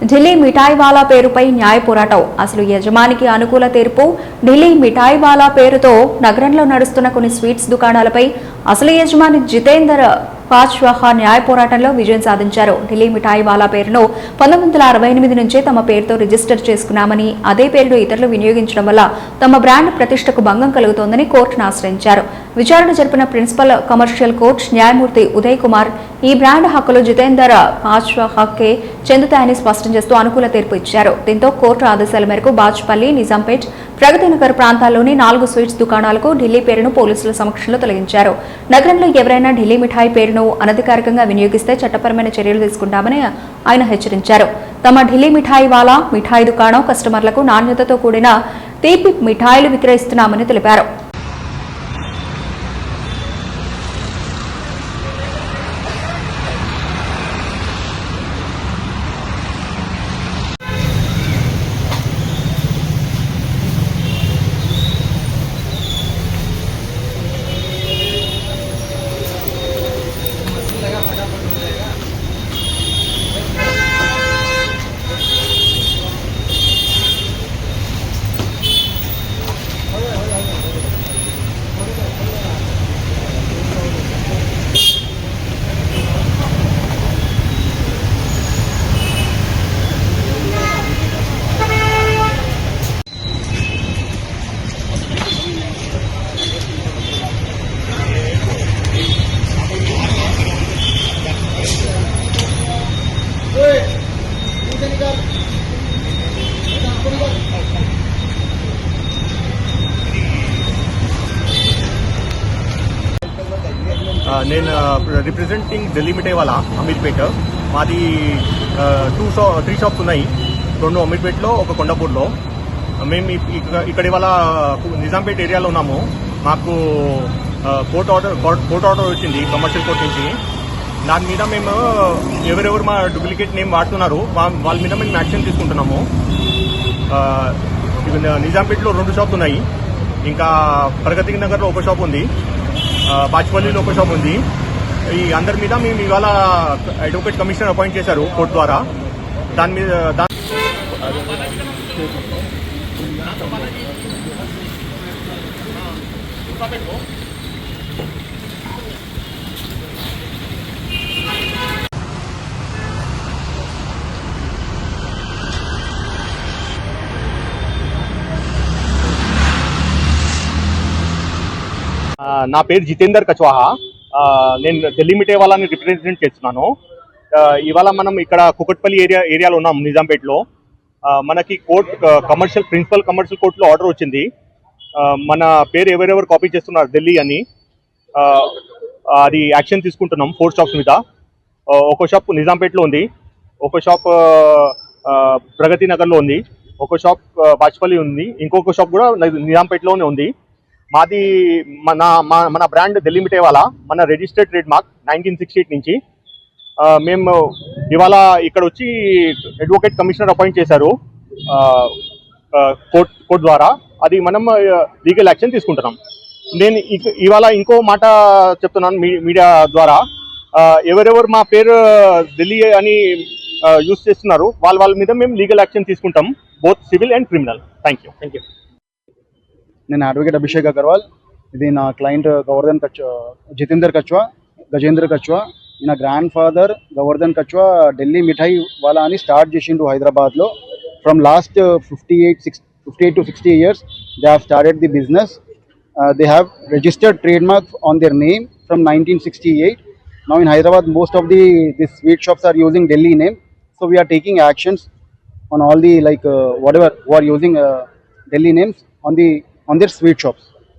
ఢిల్లీ మిఠాయివాలా పేరుపై న్యాయ పోరాటం. అసలు యజమానికి అనుకూల తీర్పు. ఢిల్లీ మిఠాయివాలా పేరుతో నగరంలో నడుస్తున్న కొన్ని స్వీట్స్ దుకాణాలపై అసలు యజమాని జితేందర్ పాచ్వాహా న్యాయ పోరాటంలో విజయం సాధించారు. ఢిల్లీ మిఠాయివాలా పేరును 1968 నుంచే తమ పేరుతో రిజిస్టర్ చేసుకున్నామని, అదే పేరును ఇతరులు వినియోగించడం వల్ల తమ బ్రాండ్ ప్రతిష్టకు భంగం కలుగుతోందని కోర్టును ఆశ్రయించారు. విచారణ జరిపిన ప్రిన్సిపల్ కమర్షియల్ కోర్టు న్యాయమూర్తి ఉదయ్ కుమార్ ఈ బ్రాండ్ హక్కులు జితేందర్ పాచ్వాహాకే చెందుతాయని స్పష్టం చేస్తూ అనుకూల తీర్పు ఇచ్చారు. దీంతో కోర్టు ఆదేశాల మేరకు బాజ్పల్లి, నిజాంపేట్, ప్రగతినగర్ ప్రాంతాల్లోని 4 స్వీట్స్ దుకాణాలకు ఢిల్లీ పేరును పోలీసుల సమక్షంలో తొలగించారు. నగరంలో ఎవరైనా ఢిల్లీ మిఠాయి పేరును అనధికారికంగా వినియోగిస్తే చట్టపరమైన చర్యలు తీసుకుంటామని ఆయన హెచ్చరించారు. తమ ఢిల్లీ మిఠాయి వాలా మిఠాయి దుకాణం కస్టమర్లకు నాణ్యతతో కూడిన తీపి మిఠాయిలు విక్రయిస్తున్నామని తెలిపారు. నేను రిప్రజెంటింగ్ ఢిల్లీ మిఠాయివాలా అమీర్పేట. మాది 3 షాప్స్ ఉన్నాయి, 2 అమీర్పేటలో, ఒక కొండాపూర్లో. మేము ఇక్కడ ఇవాళ నిజాంపేట ఏరియాలో ఉన్నాము. మాకు కోర్ట్ ఆర్డర్ వచ్చింది కమర్షియల్ కోర్ట్ నుంచి. దాని మీద మేము ఎవరెవరు మా డూప్లికేట్ నేమ్ వాడుతున్నారు వాళ్ళ మీద మేము యాక్షన్ తీసుకుంటున్నాము. నిజాంపేటలో 2 షాప్స్ ఉన్నాయి, ఇంకా ప్రగతి నగర్లో ఒక షాప్ ఉంది, బాజ్పల్లిలో ఒక షాప్ ఉంది. ఈ అందరి మీద మేము ఇవాళ అడ్వకేట్ కమిషనర్ అపాయింట్ చేశారు కోర్టు ద్వారా. దాని మీద నా పేరు జితేందర్ కచ్వాహా. నేను ఢిల్లీ మిఠాయివాలాని రిప్రజెంట్ చేస్తున్నాను. ఇవాళ మనం ఇక్కడ కుకట్పల్లి ఏరియాలో ఉన్నాం నిజాంపేటలో. మనకి ప్రిన్సిపల్ కమర్షియల్ కోర్టులో ఆర్డర్ వచ్చింది. మన పేరు ఎవరెవరు కాపీ చేస్తున్నారు ఢిల్లీ అని, అది యాక్షన్ తీసుకుంటున్నాం 4 షాప్స్ మీద. ఒక షాప్ నిజాంపేటలో ఉంది, ఒక షాప్ ప్రగతి నగర్లో ఉంది, ఒక షాప్ బాజ్పల్లి ఉంది, ఇంకొక షాప్ కూడా నిజాంపేటలోనే ఉంది. మాది మన బ్రాండ్ ఢిల్లీ మిఠాయివాలా, మన రిజిస్టర్డ్ ట్రేడ్ మార్క్ 1968 నుంచి. మేము ఇవాళ ఇక్కడ వచ్చి అడ్వకేట్ కమిషనర్ అపాయింట్ చేశారు కోర్ట్ ద్వారా. అది మనం లీగల్ యాక్షన్ తీసుకుంటున్నాం. నేను ఇవాళ ఇంకో మాట చెప్తున్నాను మీడియా ద్వారా. ఎవరెవరు మా పేరు ఢిల్లీ అని యూజ్ చేస్తున్నారు వాళ్ళ మీద మేము లీగల్ యాక్షన్ తీసుకుంటాం, both civil and criminal. Thank you. నేను అడ్వకేట్ అభిషేక్ అగర్వాల్. ఇది నా క్లయింట్ జితేందర్ కచ్వా, గజేంద్ర కచ్వా. నా గ్రాండ్ ఫాదర్ గవర్ధన్ కచ్వా ఢిల్లీ మిఠాయి వాలా అని స్టార్ట్ చేసిండు హైదరాబాద్లో. From last 58 to 60 years they have started the business. They have registered trademark on their name from 1968. Now in Hyderabad most of these sweet shops are using Delhi name, so we are taking actions on all the whatever who are using Delhi names on their sweet shops.